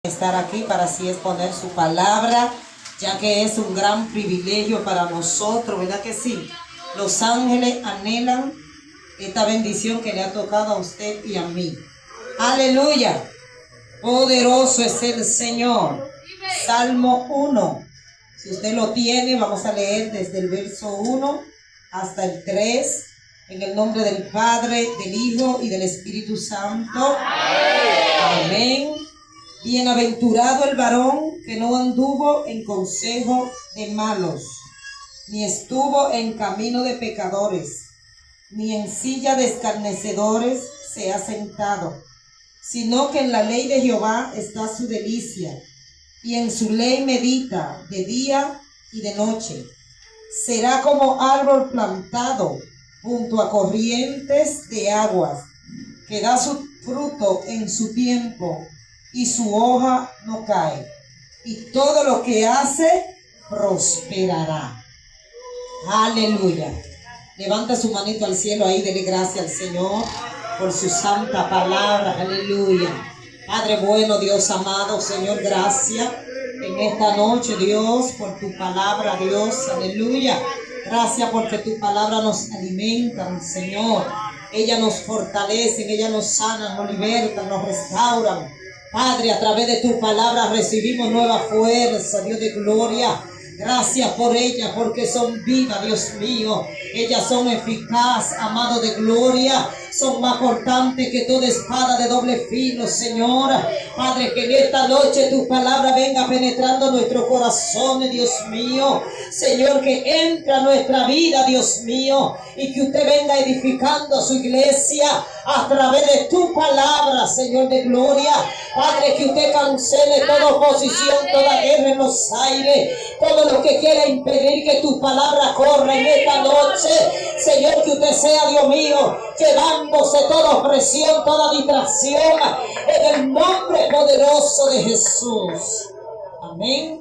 Estar aquí para así exponer su palabra, ya que es un gran privilegio para nosotros, ¿verdad que sí? Los ángeles anhelan esta bendición que le ha tocado a usted y a mí. Aleluya. Poderoso es el Señor. Salmo 1. Si usted lo tiene, vamos a leer desde el verso 1 hasta el 3. En el nombre del Padre, del Hijo y del Espíritu Santo. Amén. Bienaventurado el varón que no anduvo en consejo de malos, ni estuvo en camino de pecadores, ni en silla de escarnecedores se ha sentado, sino que en la ley de Jehová está su delicia, y en su ley medita de día y de noche. Será como árbol plantado junto a corrientes de aguas, que da su fruto en su tiempo, y su hoja no cae, y todo lo que hace prosperará. Aleluya. Levanta su manito al cielo ahí, dele gracias al Señor por su santa palabra. Aleluya. Padre bueno, Dios amado, Señor, gracias en esta noche, Dios, por tu palabra, Dios. Aleluya. Gracias porque tu palabra nos alimenta, Señor. Ella nos fortalece, ella nos sana, nos liberta, nos restaura. Padre, a través de tu palabra recibimos nueva fuerza, Dios de gloria. Gracias por ellas, porque son vivas, Dios mío. Ellas son eficaces, amado de gloria. Son más cortantes que toda espada de doble filo, Señor. Padre, que en esta noche tu palabra venga penetrando nuestros corazones, Dios mío. Señor, que entre a nuestra vida, Dios mío. Y que usted venga edificando su iglesia a través de tu palabra, Señor de gloria. Padre, que usted cancele toda oposición, toda guerra en los aires. Todo lo que quiera impedir que tu palabra corra en esta noche. Señor, que usted sea, Dios mío, llevándose toda opresión, toda distracción, en el nombre poderoso de Jesús. Amén.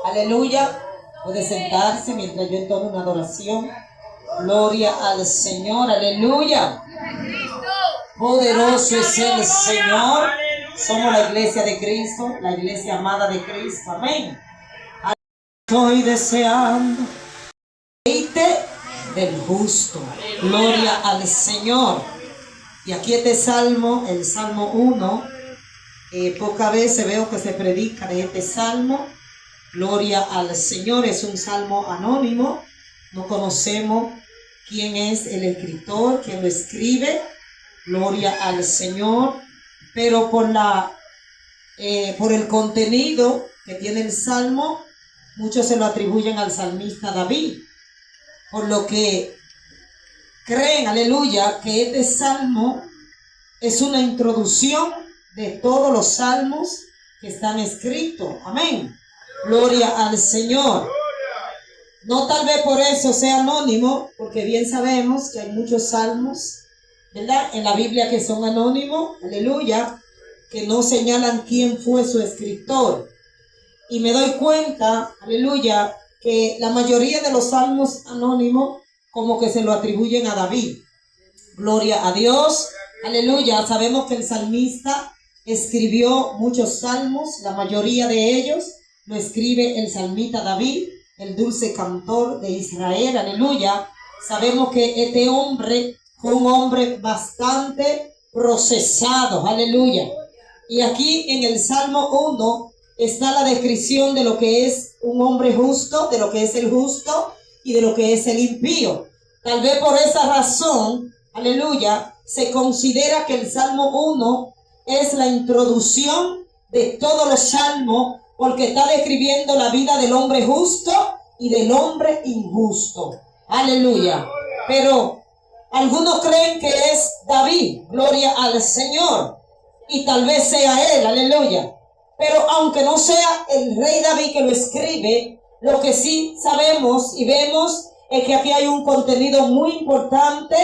Aleluya. Puede sentarse mientras yo entono una adoración. Gloria al Señor. Aleluya. Poderoso es el Señor. Somos la iglesia de Cristo, la iglesia amada de Cristo. Amén. Estoy deseando del justo. Gloria al Señor. Y aquí este salmo, el Salmo 1, pocas veces veo que se predica de este salmo. Gloria al Señor. Es un salmo anónimo. No conocemos quién es el escritor, quién lo escribe. Gloria al Señor. Pero por el contenido que tiene el salmo, muchos se lo atribuyen al salmista David, por lo que creen, aleluya, que este salmo es una introducción de todos los salmos que están escritos. Amén. Gloria al Señor. No tal vez por eso sea anónimo, porque bien sabemos que hay muchos salmos, ¿verdad?, en la Biblia que son anónimos, aleluya, que no señalan quién fue su escritor. Y me doy cuenta, aleluya, que la mayoría de los salmos anónimos como que se lo atribuyen a David. Gloria a Dios, aleluya. Sabemos que el salmista escribió muchos salmos, la mayoría de ellos lo escribe el salmista David, el dulce cantor de Israel, aleluya. Sabemos que este hombre fue un hombre bastante procesado, aleluya. Y aquí en el Salmo 1 está la descripción de lo que es un hombre justo, de lo que es el justo y de lo que es el impío. Tal vez por esa razón, aleluya, se considera que el Salmo 1 es la introducción de todos los salmos, porque está describiendo la vida del hombre justo y del hombre injusto. Aleluya. Pero algunos creen que es David, gloria al Señor, y tal vez sea él, aleluya. Pero aunque no sea el rey David que lo escribe, lo que sí sabemos y vemos es que aquí hay un contenido muy importante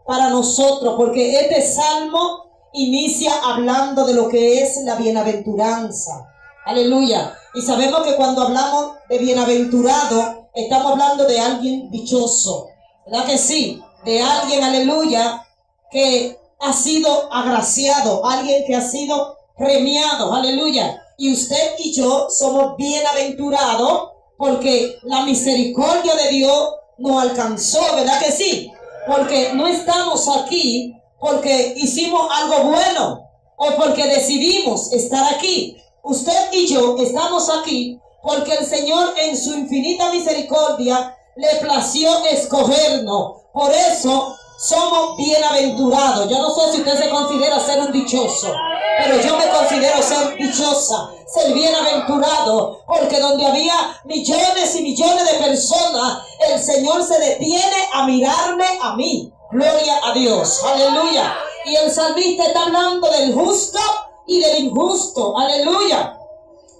para nosotros, porque este salmo inicia hablando de lo que es la bienaventuranza. Aleluya. Y sabemos que cuando hablamos de bienaventurado, estamos hablando de alguien dichoso, ¿verdad que sí? De alguien, aleluya, que ha sido agraciado, alguien que ha sido premiados, aleluya. Y usted y yo somos bienaventurados porque la misericordia de Dios nos alcanzó, ¿verdad que sí? Porque no estamos aquí porque hicimos algo bueno o porque decidimos estar aquí. Usted y yo estamos aquí porque el Señor en su infinita misericordia le plació escogernos. Por eso somos bienaventurados. Yo no sé si usted se considera ser un dichoso, pero yo me considero ser dichosa, ser bienaventurado, porque donde había millones y millones de personas, el Señor se detiene a mirarme a mí. Gloria a Dios, aleluya. Y el salmista está hablando del justo y del injusto, aleluya.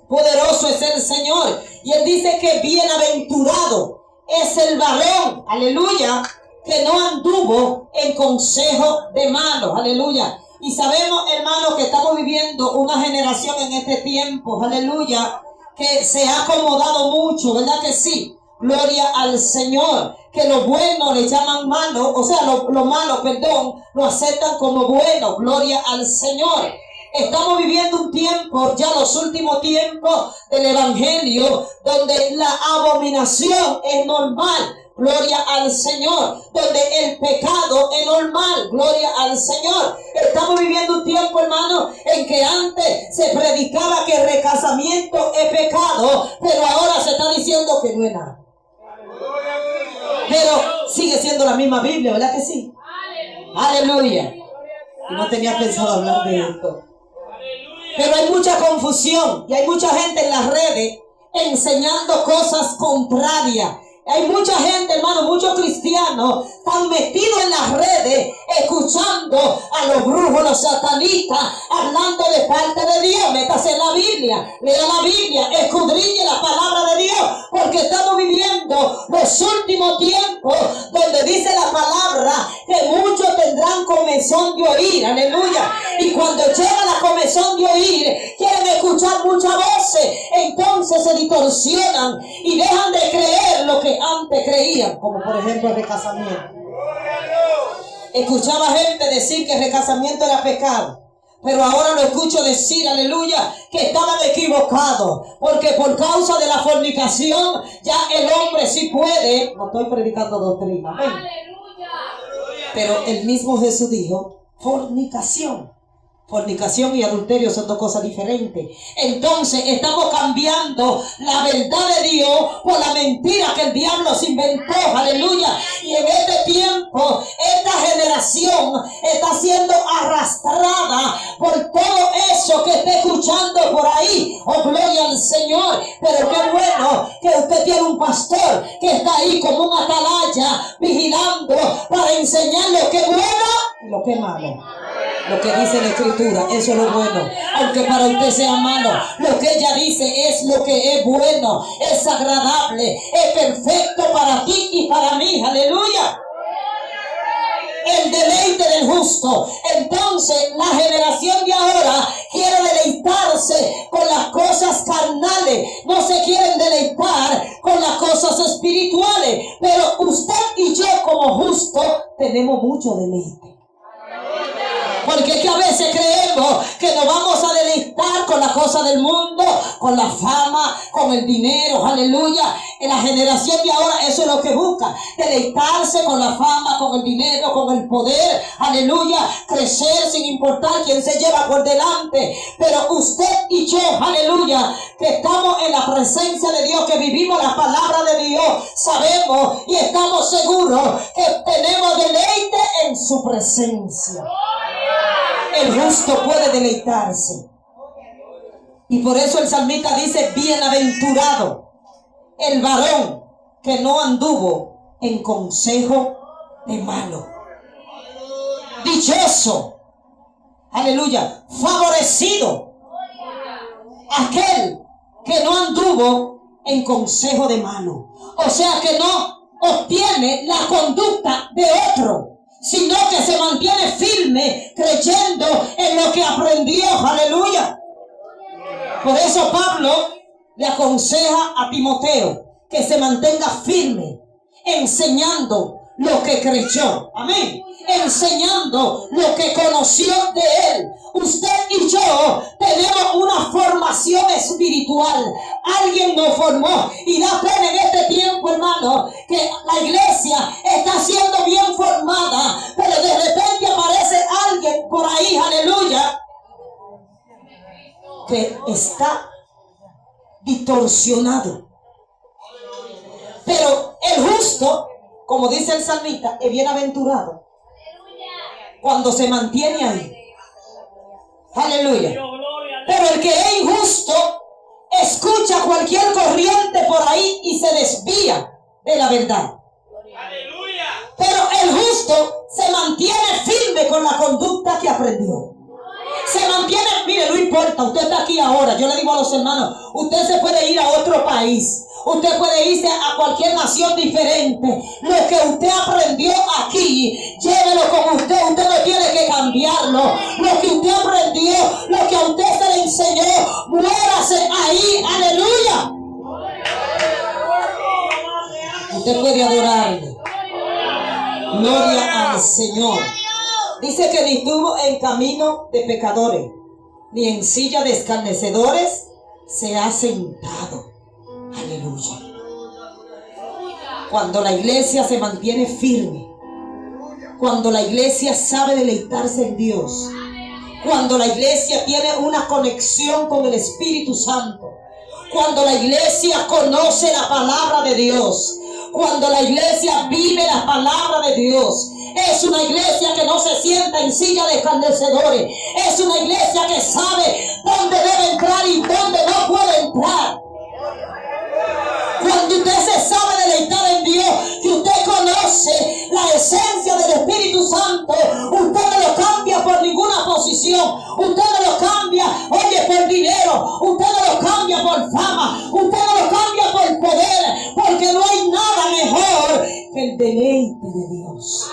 Poderoso es el Señor. Y él dice que bienaventurado es el varón, aleluya, que no anduvo en consejo de malos, aleluya. Y sabemos, hermanos, que estamos viviendo una generación en este tiempo, aleluya, que se ha acomodado mucho, ¿verdad que sí? Gloria al Señor, que lo bueno le llaman malo, o sea, lo malo, perdón, lo aceptan como bueno. Gloria al Señor. Estamos viviendo un tiempo, ya los últimos tiempos del Evangelio, donde la abominación es normal. Gloria al Señor. Donde el pecado es normal. Gloria al Señor. Estamos viviendo un tiempo, hermano, en que antes se predicaba que el recasamiento es pecado, pero ahora se está diciendo que no es nada. Pero sigue siendo la misma Biblia, ¿verdad que sí? Aleluya. Y no tenía pensado hablar de esto. Pero hay mucha confusión y hay mucha gente en las redes enseñando cosas contrarias. Hay mucha gente, hermano, muchos cristianos están metidos en las redes escuchando a los brujos, los satanistas, hablando de parte de Dios. Métase en la Biblia, lea la Biblia, escudriñe la palabra de Dios, porque estamos viviendo los últimos tiempos donde dice la palabra que muchos tendrán comezón de oír, aleluya. Y cuando llega la comezón de oír, quieren escuchar muchas voces, entonces se distorsionan y dejan de creer lo que antes creían, como por ejemplo el recasamiento. Escuchaba gente decir que el recasamiento era pecado, pero ahora lo escucho decir, aleluya, que estaban equivocados, porque por causa de la fornicación ya el hombre sí puede. No estoy predicando doctrina, amén. Pero el mismo Jesús dijo fornicación. Fornicación y adulterio son dos cosas diferentes. Entonces estamos cambiando la verdad de Dios por la mentira que el diablo se inventó, aleluya. Y en este tiempo, esta generación está siendo arrastrada por todo eso que está escuchando por ahí. Oh, gloria al Señor. Pero qué bueno que usted tiene un pastor que está ahí como un atalaya vigilando para enseñar lo que es bueno y lo que es malo. Lo que dice la Escritura, eso es lo bueno. Aunque para usted sea malo, lo que ella dice es lo que es bueno, es agradable, es perfecto para ti y para mí. Aleluya. El deleite del justo. Entonces la generación de ahora quiere deleitarse con las cosas carnales, no se quieren deleitar con las cosas espirituales. Pero usted y yo como justos tenemos mucho deleite. Porque es que a veces creemos que nos vamos a deleitar con las cosas del mundo, con la fama, con el dinero, aleluya. En la generación de ahora eso es lo que busca, deleitarse con la fama, con el dinero, con el poder, aleluya. Crecer sin importar quién se lleva por delante. Pero usted y yo, aleluya, que estamos en la presencia de Dios, que vivimos la palabra de Dios, sabemos y estamos seguros que tenemos deleite en su presencia. El justo puede deleitarse. Y por eso el salmista dice: bienaventurado el varón que no anduvo en consejo de malo. Dichoso, aleluya, favorecido aquel que no anduvo en consejo de malo. O sea, que no obtiene la conducta de otro, sino que se mantiene firme creyendo en lo que aprendió. Aleluya. Por eso Pablo le aconseja a Timoteo que se mantenga firme enseñando lo que creyó. Amén. Enseñando lo que conoció de Él. Usted y yo tenemos una formación espiritual. Alguien nos formó. Y da pena en este tiempo, hermano, que la iglesia está siendo bien formada, pero de repente aparece alguien por ahí, aleluya, que está distorsionado. Pero el justo, como dice el salmista, es bienaventurado cuando se mantiene ahí. Aleluya. Pero el que es injusto escucha cualquier corriente por ahí y se desvía de la verdad. Pero el justo se mantiene firme con la conducta que aprendió. Se mantiene, mire, no importa, usted está aquí ahora. Yo le digo a los hermanos, usted se puede ir a otro país. Usted puede irse a cualquier nación diferente. Lo que usted aprendió aquí, llévelo con usted. Usted no tiene que cambiarlo. Lo que usted aprendió, lo que a usted se le enseñó, muérase ahí. Aleluya. Usted puede adorarle. Gloria al Señor. Dice que ni estuvo en camino de pecadores, ni en silla de escarnecedores se ha sentado. Aleluya. Cuando la iglesia se mantiene firme, cuando la iglesia sabe deleitarse en Dios, cuando la iglesia tiene una conexión con el Espíritu Santo, cuando la iglesia conoce la palabra de Dios, cuando la iglesia vive la palabra de Dios, es una iglesia que no se sienta en silla de escarnecedores. Es una iglesia que sabe dónde debe entrar y dónde no puede entrar. Cuando usted se sabe deleitar en Dios, que usted conoce la esencia del Espíritu Santo, usted no lo cambia por ninguna posición. Usted no lo cambia, oye, por dinero. Usted no lo cambia por fama. Usted no lo cambia por poder. Porque no hay nada mejor que el deleite de Dios.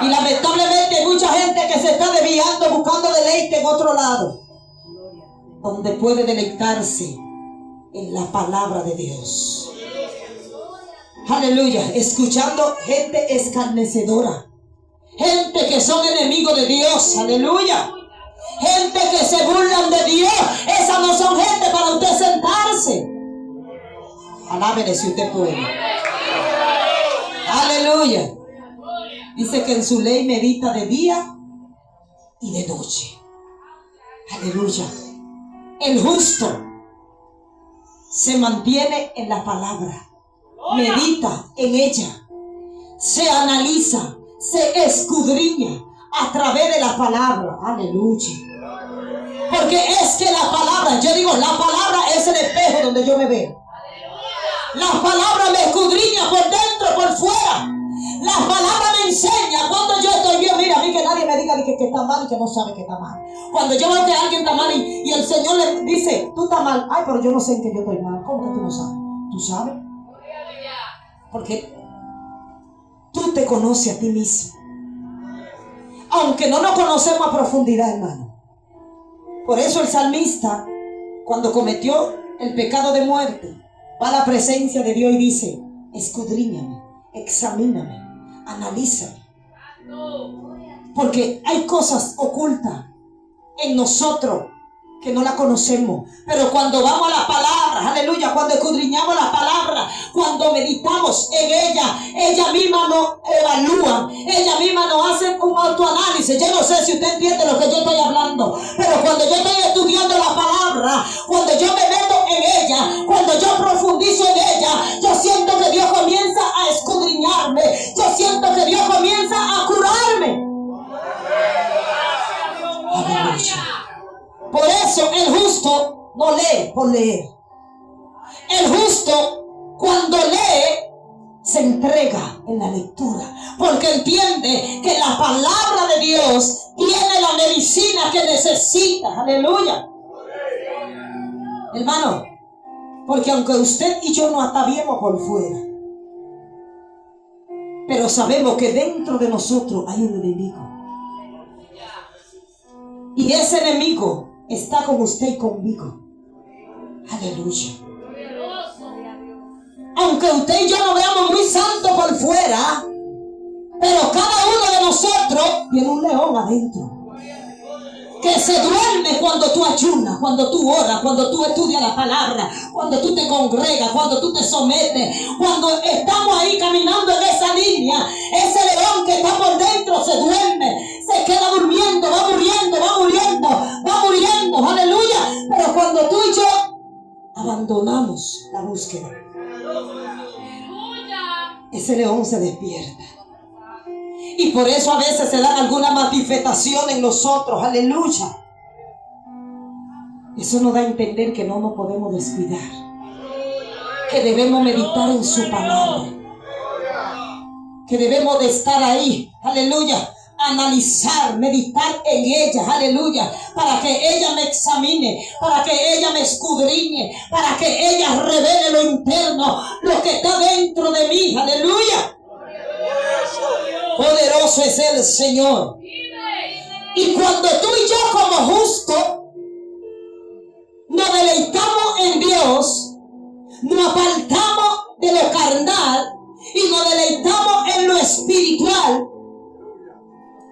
Y lamentablemente hay mucha gente que se está desviando buscando deleite en otro lado, donde puede deleitarse en la palabra de Dios. Aleluya. Escuchando gente escarnecedora, gente que son enemigos de Dios. Aleluya. Gente que se burlan de Dios. Esas no son gente para usted sentarse. Alábele si usted puede. Aleluya. Dice que en su ley medita de día y de noche. Aleluya. El justo se mantiene en la palabra, medita en ella, se analiza, se escudriña a través de la palabra. Aleluya. Porque es que la palabra, yo digo, la palabra es el espejo donde yo me veo. La palabra me escudriña por dentro, por fuera. La palabra me enseña cuando yo estoy bien. Mira, a mí que nadie me diga que está mal y que no sabe que está mal. Cuando yo veo que alguien está mal y el Señor le dice, tú estás mal. Ay, pero yo no sé en qué yo estoy mal. ¿Cómo que tú no sabes? ¿Tú sabes? Porque tú te conoces a ti mismo. Aunque no nos conocemos a profundidad, hermano. Por eso el salmista, cuando cometió el pecado de muerte, va a la presencia de Dios y dice, escudriñame, examíname, analízame. Porque hay cosas ocultas en nosotros que no la conocemos. Pero cuando vamos a la palabra, aleluya, cuando escudriñamos la palabra, cuando meditamos en ella, ella misma nos evalúa, ella misma nos hace un autoanálisis. Yo no sé si usted entiende lo que yo estoy hablando, pero cuando yo estoy estudiando la palabra, cuando yo me meto en ella, cuando yo profundizo en ella, yo siento que Dios comienza a escudriñarme, yo siento que Dios comienza a curarme. Aleluya. Por eso el justo no lee por leer. El justo cuando lee se entrega en la lectura, porque entiende que la palabra de Dios tiene la medicina que necesita. Aleluya. Hermano, porque aunque usted y yo no ataviemos por fuera, pero sabemos que dentro de nosotros hay un enemigo. Y ese enemigo está con usted y conmigo. Aleluya. aunque usted y yo nos veamos muy santos por fuera, pero cada uno de nosotros tiene un león adentro que se duerme cuando tú ayunas, cuando tú oras, cuando tú estudias la palabra, cuando tú te congregas, cuando tú te sometes, cuando estamos ahí caminando en esa línea. Ese león que está por dentro se duerme, se queda durmiendo, va muriendo, va muriendo, va muriendo, aleluya. Pero cuando tú y yo abandonamos la búsqueda, ese león se despierta. Y por eso a veces se dan alguna manifestación en nosotros, aleluya. Eso nos da a entender que no nos podemos descuidar, que debemos meditar en su palabra, que debemos de estar ahí, aleluya, analizar, meditar en ella, aleluya, para que ella me examine, para que ella me escudriñe, para que ella revele lo interno, lo que está dentro de mí, aleluya. Poderoso es el Señor. Y cuando tú y yo como justos nos deleitamos en Dios, nos apartamos de lo carnal y nos deleitamos en lo espiritual.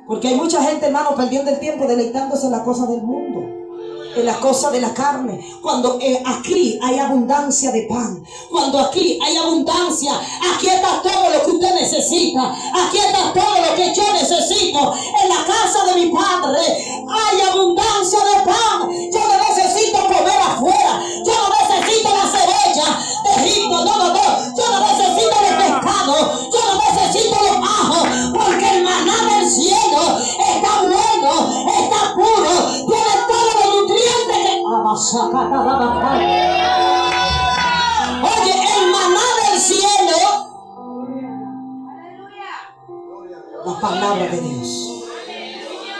Porque hay mucha gente, hermano, perdiendo el tiempo deleitándose en las cosas del mundo, en las cosas de la carne, cuando aquí hay abundancia de pan, cuando aquí hay abundancia, aquí está todo lo que usted necesita, aquí está todo lo que yo necesito. En la casa de mi Padre hay abundancia de pan. Yo no necesito comer afuera, yo no necesito la cebolla de Egipto, no, yo no necesito los pescados, yo no necesito los ajos, porque el maná del cielo está bueno, está puro, tiene todos los nutrientes que... Oye, el maná del cielo, la palabra de Dios.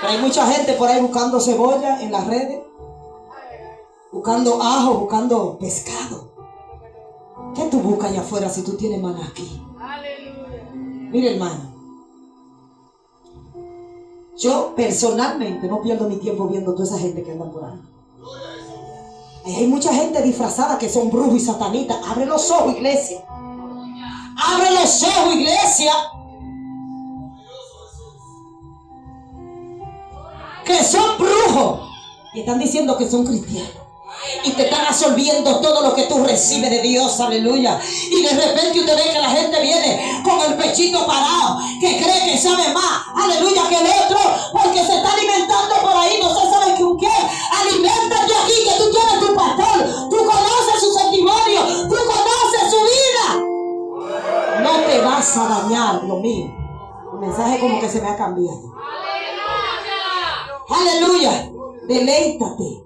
Pero hay mucha gente por ahí buscando cebolla en las redes, buscando ajo, buscando pescado. ¿Qué tú buscas allá afuera si tú tienes maná aquí? Mire, hermano, yo personalmente no pierdo mi tiempo viendo toda esa gente que anda por ahí. Hay mucha gente disfrazada que son brujos y satanistas. Abre los ojos, iglesia. Abre los ojos, iglesia. Que son brujos y están diciendo que son cristianos. Y te están absorbiendo todo lo que tú recibes de Dios, aleluya. Y de repente usted ve que la gente viene con el pechito parado, que cree que sabe más, aleluya, que el otro, porque se está alimentando por ahí, no se sabe con qué. Aliméntate aquí, que tú tienes tu pastor, tú conoces su testimonio, tú conoces su vida. No te vas a dañar, lo mío. El mensaje como que se me ha cambiado. Aleluya, deleítate.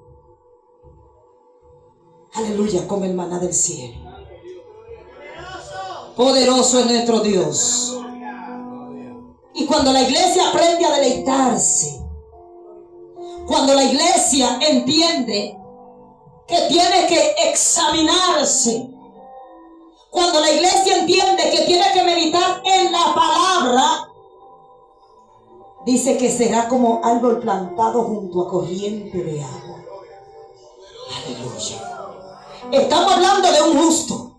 Aleluya, con el maná del cielo. Poderoso es nuestro Dios. Y cuando la iglesia aprende a deleitarse, cuando la iglesia entiende que tiene que examinarse, cuando la iglesia entiende que tiene que meditar en la palabra, dice que será como árbol plantado junto a corriente de agua. Aleluya. Estamos hablando de un justo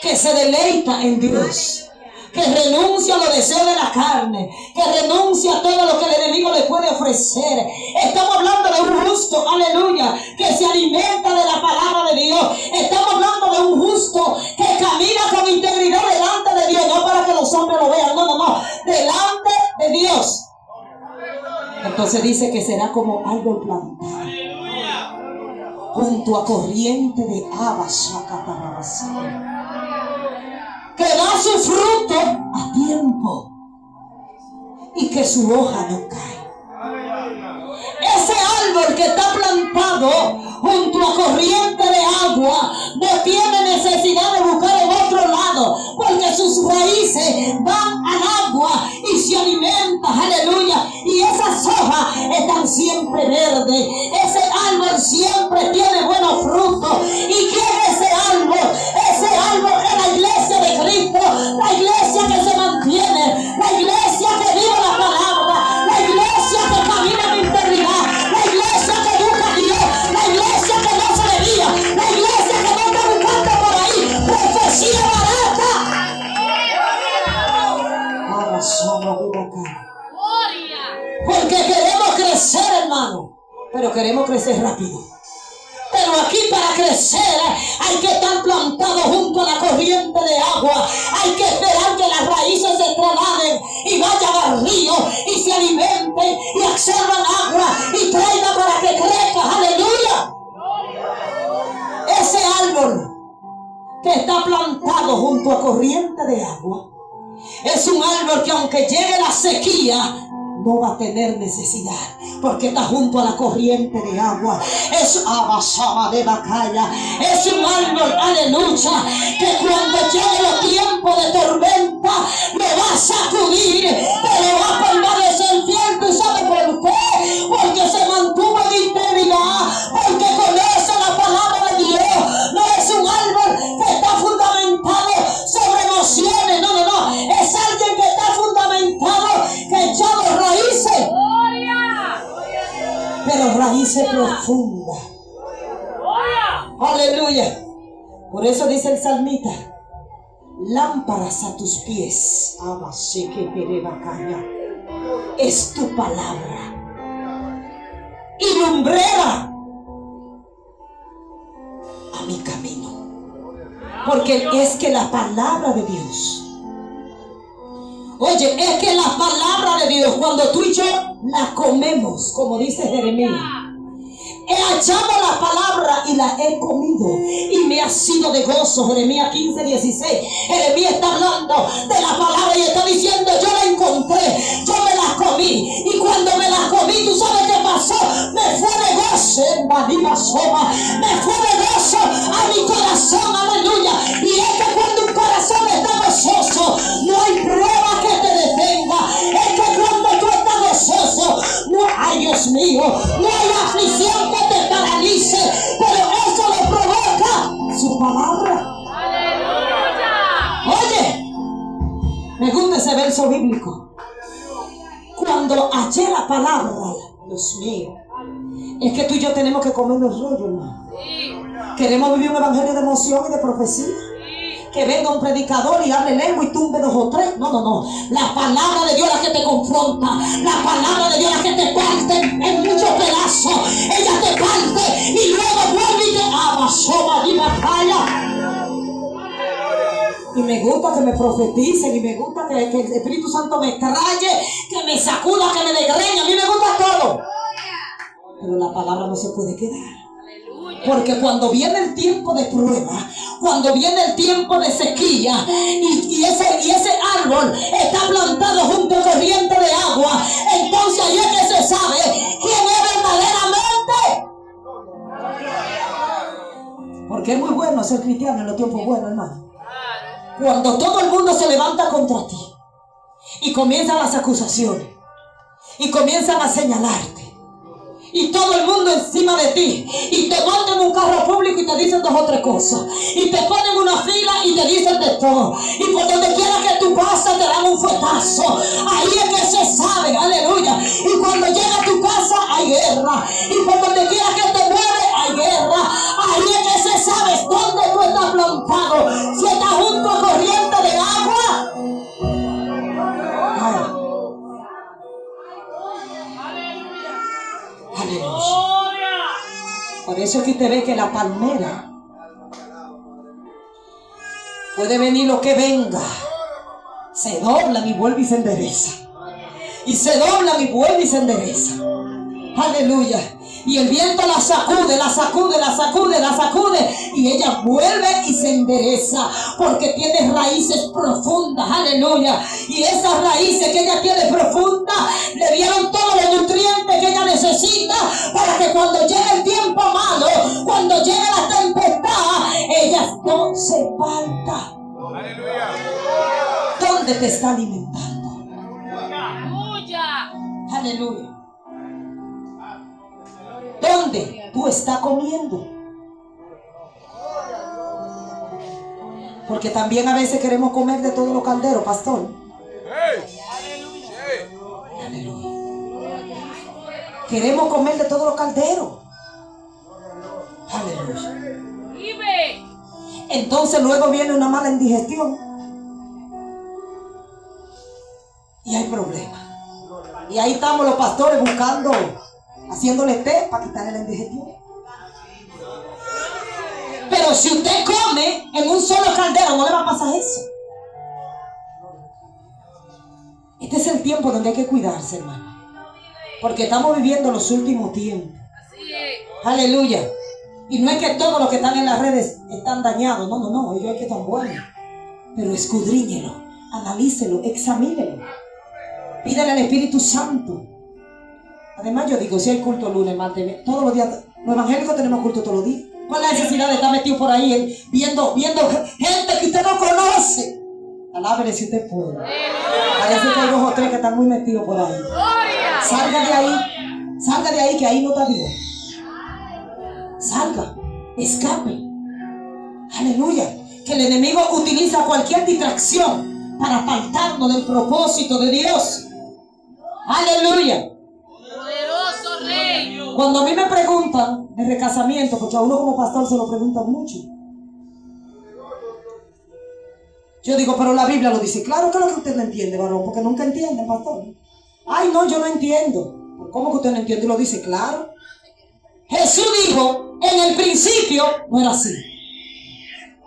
que se deleita en Dios, que renuncia a los deseos de la carne, que renuncia a todo lo que el enemigo le puede ofrecer. Estamos hablando de un justo, aleluya, que se alimenta de la palabra de Dios. Estamos hablando de un justo que camina con integridad delante de Dios, no para que los hombres lo vean, no, delante de Dios. Entonces dice que será como árbol plantado junto a corriente de agua, que da su fruto a tiempo y que su hoja no cae. Ese árbol que está plantado junto a corriente de agua no tiene necesidad de buscar en otro lado, porque sus raíces van al agua y se alimentan, aleluya, y esas hojas están siempre verdes. Ese árbol siempre tiene buenos frutos. ¿Y quién es ese árbol? Ese árbol es la iglesia de Cristo, la iglesia que se mantiene, la iglesia que vive la palabra, la iglesia que camina en integridad, la iglesia que busca a Dios, crecer rápido. Pero aquí para crecer hay que estar plantado junto a la corriente de agua. Hay que esperar que las raíces se trasladen y vayan al río y se alimenten y absorban agua y traigan para que crezca. ¡Aleluya! Ese árbol que está plantado junto a corriente de agua es un árbol que aunque llegue la sequía no va a tener necesidad, porque está junto a la corriente de agua. Es abasaba de bacalla. Es un árbol, aleluya, que cuando llegue los tiempos de tormenta lo va a sacudir, pero va a permanecer fiel. ¿Tú sabes por qué? Porque se mantuvo en integridad, porque conoce la palabra de Dios. No es un árbol que está fundamentado sobre emociones, no. Es alguien que está fundamentado, que echado raíces, pero raíces profundas. Aleluya. Por eso dice el salmista: lámparas a tus pies es tu palabra y lumbrera a mi camino. Porque es que la palabra de Dios, oye, es que la palabra de Dios, cuando tú y yo la comemos, como dice Jeremías, he hallado la palabra y la he comido y me ha sido de gozo. Jeremías 15:16. Jeremías está hablando de la palabra y está diciendo: yo la encontré, yo me la comí, y cuando me la comí, ¿tú sabes qué pasó? Me fue de gozo, me fue de gozo a mi corazón. Aleluya. Y es que cuando un corazón está gozoso, no hay prueba que te detenga. Es que cuando tú estás gozoso, no hay, Dios mío, no hay aflicción que te paralice, pero eso lo provoca su palabra. ¡Aleluya! Oye, me gusta ese verso bíblico. Cuando hallé la palabra, Dios mío, es que tú y yo tenemos que comer los rollos, hermano. Queremos vivir un evangelio de emoción y de profecía. Que venga un predicador y hable lengua y tumbe 2 o 3. No. La palabra de Dios es la que te confronta. La palabra de Dios es la que te parte en muchos pedazos. Ella te parte y luego vuelve y te abasoma y batalla. Y me gusta que me profeticen, y me gusta que el Espíritu Santo me traye, que me sacuda, que me desgreñe. A mí me gusta todo. Pero la palabra no se puede quedar. Porque cuando viene el tiempo de prueba, cuando viene el tiempo de sequía, y ese árbol está plantado junto a corriente de agua, entonces ahí es que se sabe quién es verdaderamente. Porque es muy bueno ser cristiano en los tiempos buenos, hermano. Cuando todo el mundo se levanta contra ti y comienzan las acusaciones y comienzan a señalarte, y todo el mundo encima de ti, y te mandan un carro público y te dicen 2 o 3 cosas, y te ponen una fila y te dicen de todo, y por donde quiera que tú pasas te dan un fuetazo. Ahí es que se sabe, aleluya. Y cuando llega a tu casa hay guerra, y por donde quiera que te mueves hay guerra. Ahí es que se sabe dónde tú estás plantado. Si estás junto a corriente de agua, aleluya. Por eso es que usted ve que la palmera puede venir lo que venga, se doblan y vuelve y se endereza, y se doblan y vuelve y se endereza. Aleluya. Y el viento la sacude, y ella vuelve y se endereza, porque tiene raíces profundas. Aleluya. Y esas raíces que ella tiene profundas le dieron todos los nutrientes que ella necesita para que cuando llegue el tiempo malo, cuando llegue la tempestad, ella no se falta. Aleluya. ¿Dónde te está alimentando? Aleluya. ¿Dónde tú estás comiendo? Porque también a veces queremos comer de todos los calderos, pastor. Aleluya. Queremos comer de todos los calderos. Aleluya. Entonces luego viene una mala indigestión y hay problemas. Y ahí estamos los pastores buscando haciéndole té para quitarle la indigestión. Pero si usted come en un solo caldero, no le va a pasar eso. Este es el tiempo donde hay que cuidarse, hermano, porque estamos viviendo los últimos tiempos. Aleluya. Y no es que todos los que están en las redes están dañados. No, ellos hay que estar buenos. Pero escudriñelo, analícelo, examínelo. Pídele al Espíritu Santo. Además, yo digo, si hay culto lunes, martes, todos los días, los evangélicos tenemos culto todos los días. ¿Cuál es la necesidad de estar metido por ahí viendo gente que usted no conoce? Alábele si usted puede. Parece que hay 2 o 3 que están muy metidos por ahí. Salga de ahí, que ahí no está Dios. Salga, escape. Aleluya. Que el enemigo utiliza cualquier distracción para apartarnos del propósito de Dios. Aleluya. Poderoso Rey. Cuando a mí me preguntan de recasamiento, porque a uno como pastor se lo preguntan mucho, yo digo, pero la Biblia lo dice. Claro que es lo que usted no entiende, varón, porque nunca entiende, pastor. Ay, no, yo no entiendo. ¿Cómo que usted no entiende? Y lo dice, claro. Jesús dijo, en el principio no era así.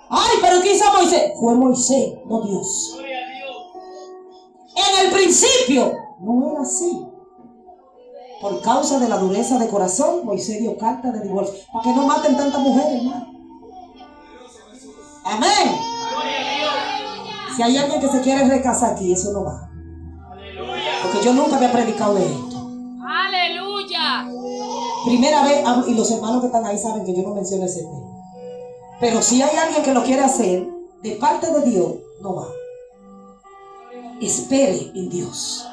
Ay, pero ¿qué hizo Moisés? Fue Moisés, no Dios. En el principio no era así. Por causa de la dureza de corazón, Moisés dio carta de divorcio. Para que no maten tantas mujeres, hermano. Amén. Si hay alguien que se quiere recasar aquí, eso no va. Porque yo nunca había predicado de esto. Aleluya. Primera vez, y los hermanos que están ahí saben que yo no menciono ese tema. Pero si hay alguien que lo quiere hacer, de parte de Dios, no va. Espere en Dios.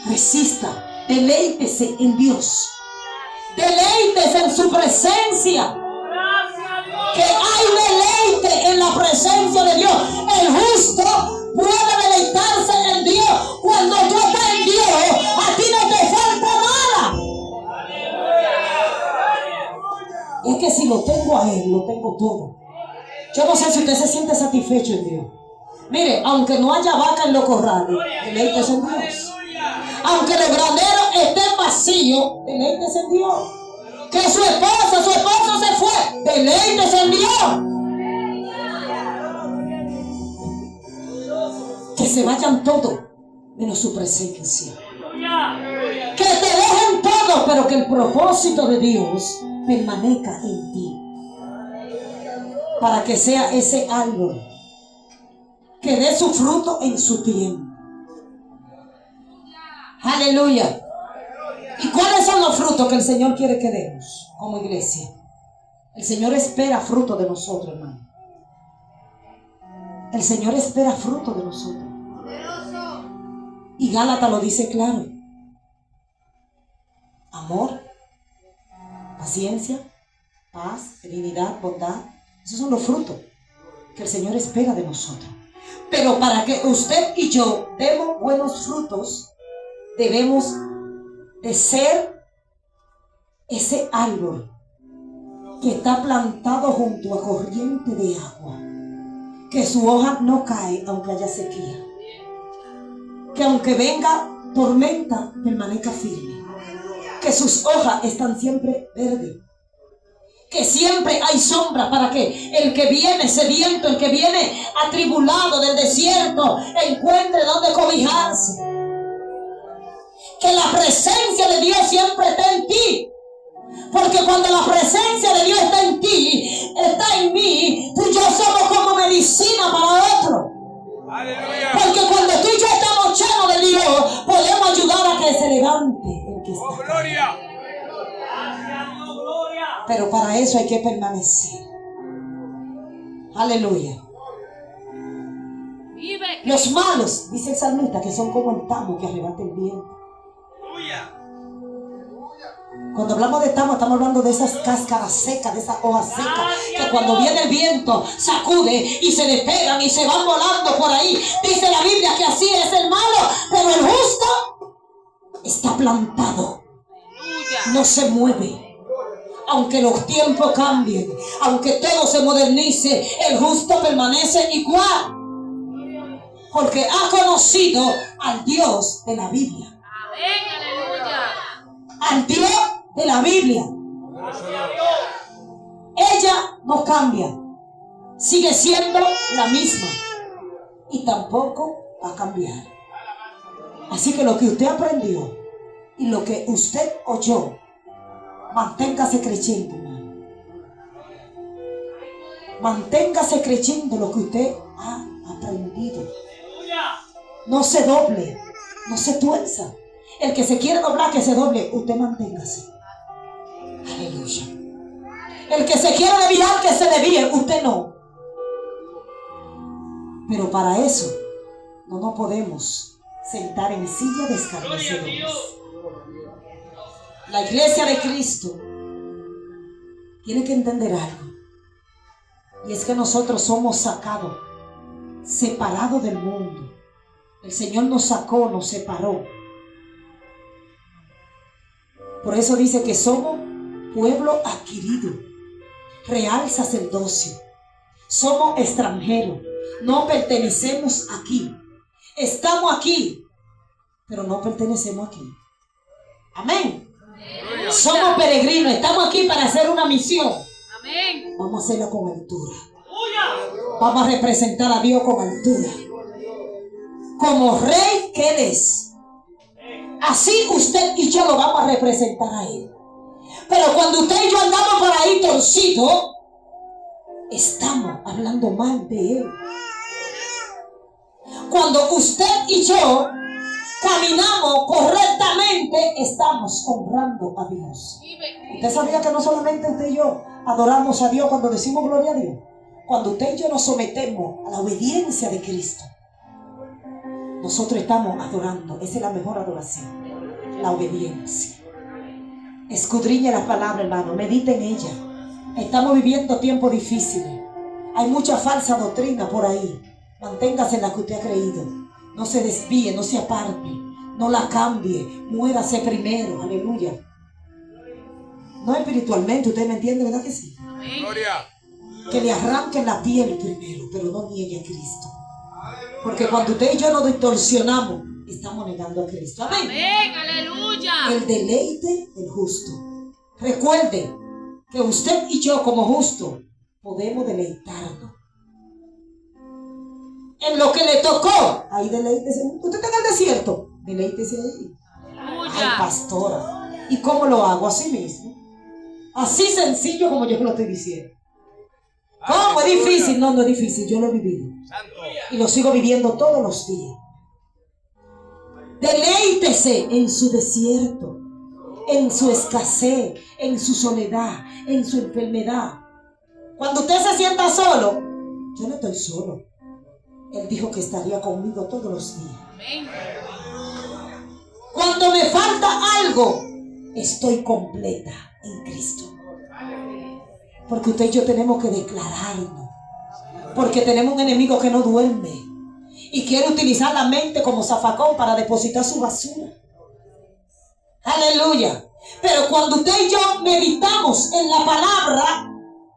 Resista. Deleítese en Dios. Deleítese en su presencia. Que hay deleite en la presencia de Dios. El justo puede deleitarse en Dios. Cuando tú estás en Dios, a ti no te falta nada. Y es que si lo tengo a Él, lo tengo todo. Yo no sé si usted se siente satisfecho en Dios. Mire, aunque no haya vaca en los corrales, deleítese en Dios. Aunque los graneros estén vacíos, deleítese en Dios. Que su esposo se fue, deleítese en Dios. Que se vayan todos menos su presencia. Que te dejen todo, pero que el propósito de Dios permanezca en ti. Para que sea ese árbol que dé su fruto en su tiempo. Aleluya. ¿Y cuáles son los frutos que el Señor quiere que demos como iglesia? El Señor espera fruto de nosotros, hermano. El Señor espera fruto de nosotros. Y Gálatas lo dice claro. Amor, paciencia, paz, benignidad, bondad. Esos son los frutos que el Señor espera de nosotros. Pero para que usted y yo demos buenos frutos, debemos de ser ese árbol que está plantado junto a corriente de agua, que su hoja no cae aunque haya sequía, que aunque venga tormenta permanezca firme, que sus hojas están siempre verdes, que siempre hay sombra para que el que viene sediento, el que viene atribulado del desierto, encuentre donde cobijarse. Que la presencia de Dios siempre está en ti. Porque cuando la presencia de Dios está en ti, está en mí, tú y yo somos como medicina para otro. Aleluya. Porque cuando tú y yo estamos llenos de Dios, podemos ayudar a que se levante el que está. Oh, gloria. Pero para eso hay que permanecer. Aleluya. Los malos, dice el salmista, que son como el tamo que arrebata el viento. Cuando hablamos de tamo, estamos hablando de esas cáscaras secas, de esas hojas secas, que cuando viene el viento sacude y se despegan y se van volando por ahí. Dice la Biblia que así es el malo, pero el justo está plantado, no se mueve. Aunque los tiempos cambien, aunque todo se modernice, el justo permanece igual. Porque ha conocido al Dios de la Biblia. al Dios de la Biblia. Ella no cambia, sigue siendo la misma y tampoco va a cambiar. Así que lo que usted aprendió y lo que usted oyó, manténgase creyendo, hermano. Manténgase creyendo lo que usted ha aprendido. No se doble, no se tuerza. El que se quiere doblar, que se doble. Usted manténgase. Aleluya. El que se quiere desviar, que se desvíe. Usted no. Pero para eso no nos podemos sentar en silla de escarnecedores. La iglesia de Cristo tiene que entender algo. Y es que nosotros somos sacados, separados del mundo. El Señor nos sacó, nos separó. Por eso dice que somos pueblo adquirido, real sacerdocio. Somos extranjeros, no pertenecemos aquí. Estamos aquí, pero no pertenecemos aquí. Amén. Somos peregrinos, estamos aquí para hacer una misión. Amén. Vamos a hacerla con altura. Vamos a representar a Dios con altura. Como rey que Él es. Así usted y yo lo vamos a representar a Él. Pero cuando usted y yo andamos por ahí torcidos, estamos hablando mal de Él. Cuando usted y yo caminamos correctamente, estamos honrando a Dios. ¿Usted sabía que no solamente usted y yo adoramos a Dios cuando decimos gloria a Dios? Cuando usted y yo nos sometemos a la obediencia de Cristo, nosotros estamos adorando. Esa es la mejor adoración, la obediencia. Escudriñe la palabra, hermano, medite en ella. Estamos viviendo tiempos difíciles. Hay mucha falsa doctrina por ahí. Manténgase en la que usted ha creído. No se desvíe, no se aparte, no la cambie. Muérase primero, aleluya. No espiritualmente, usted me entiende, ¿verdad que sí? Gloria. Que le arranquen la piel primero, pero no niegue a Cristo. Porque cuando usted y yo nos distorsionamos, estamos negando a Cristo. Amén. Amén, aleluya. El deleite del justo. Recuerde que usted y yo como justos podemos deleitarnos en lo que le tocó. Ahí deleítese. Usted está en el desierto, deleítese ahí. Aleluya. Ay, pastora, ¿y cómo lo hago? Así mismo, así sencillo como yo lo estoy diciendo. ¿Cómo? ¿Es difícil? No, no es difícil, yo lo he vivido y lo sigo viviendo todos los días. Deleítese en su desierto, en su escasez, en su soledad, en su enfermedad. Cuando usted se sienta solo, yo no estoy solo. Él dijo que estaría conmigo todos los días. Amén. Cuando me falta algo, estoy completa en Cristo. Porque usted y yo tenemos que declararnos. Porque tenemos un enemigo que no duerme y quiere utilizar la mente como zafacón para depositar su basura. Aleluya. Pero cuando usted y yo meditamos en la palabra,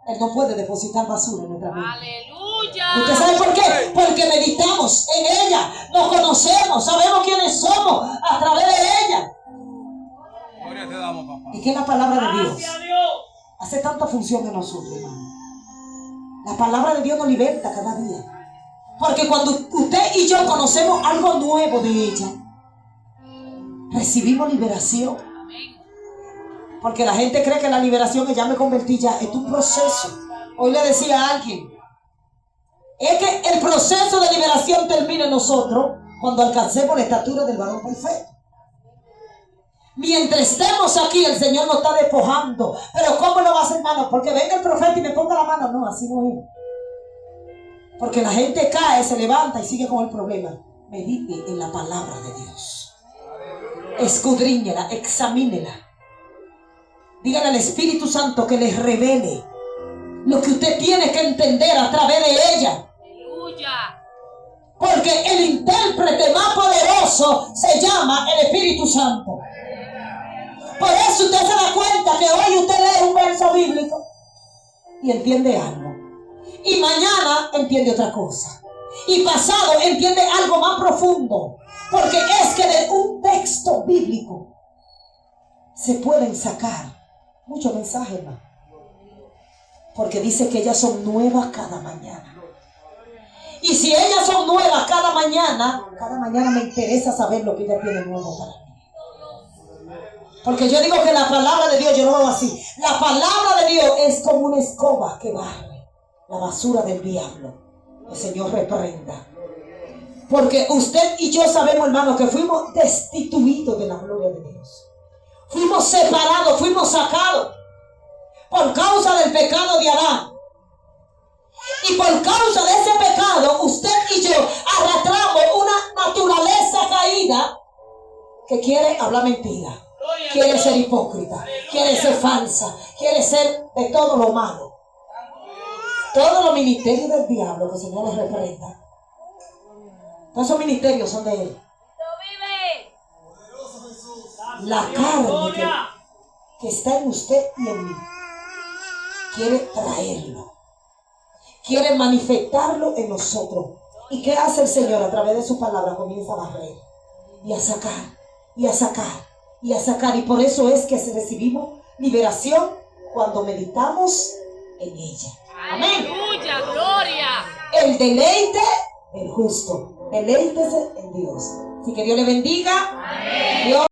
Él no puede depositar basura en nuestra mente. Aleluya. ¿Usted sabe por qué? Porque meditamos en ella, nos conocemos, sabemos quiénes somos a través de ella. Gloria te damos, papá. Y que la palabra de Dios hace tanta función en nosotros, hermano. La palabra de Dios nos liberta cada día. Porque cuando usted y yo conocemos algo nuevo de ella, recibimos liberación. Porque la gente cree que la liberación es ya me convertí ya. Es un proceso. Hoy le decía a alguien, es que el proceso de liberación termina en nosotros cuando alcancemos la estatura del varón perfecto. Mientras estemos aquí, el Señor nos está despojando. Pero ¿cómo lo va a hacer, hermano? Porque venga el profeta y me ponga la mano. No, así no es. Porque la gente cae, se levanta y sigue con el problema. Medite en la palabra de Dios. Escudriñela, examínela. Dígale al Espíritu Santo que les revele lo que usted tiene que entender a través de ella. Aleluya. Porque el intérprete más poderoso se llama el Espíritu Santo. Por eso usted se da cuenta que hoy usted lee un verso bíblico y entiende algo. Y mañana entiende otra cosa. Y pasado entiende algo más profundo. Porque es que de un texto bíblico se pueden sacar muchos mensajes, hermano. Porque dice que ellas son nuevas cada mañana. Y si ellas son nuevas cada mañana me interesa saber lo que ella tiene nuevo para mí. Porque yo digo que la palabra de Dios, yo lo veo así. La palabra de Dios es como una escoba que barre la basura del diablo. El Señor reprenda. Porque usted y yo sabemos, hermano, que fuimos destituidos de la gloria de Dios. Fuimos separados, fuimos sacados por causa del pecado de Adán. Y por causa de ese pecado, usted y yo arrastramos una naturaleza caída que quiere hablar mentira, quiere ser hipócrita, quiere ser falsa, quiere ser de todo lo malo. Todos los ministerios del diablo, que el Señor les reprenda. Todos esos ministerios son de Él. La carne que está en usted y en mí quiere traerlo, quiere manifestarlo en nosotros. ¿Y qué hace el Señor? A través de su palabra comienza a barrer y a sacar y a sacar y a sacar. Y por eso es que recibimos liberación cuando meditamos en ella. Amén. Aleluya, gloria. El deleite del justo. Deleítese en Dios. Así que Dios le bendiga. Amén. Dios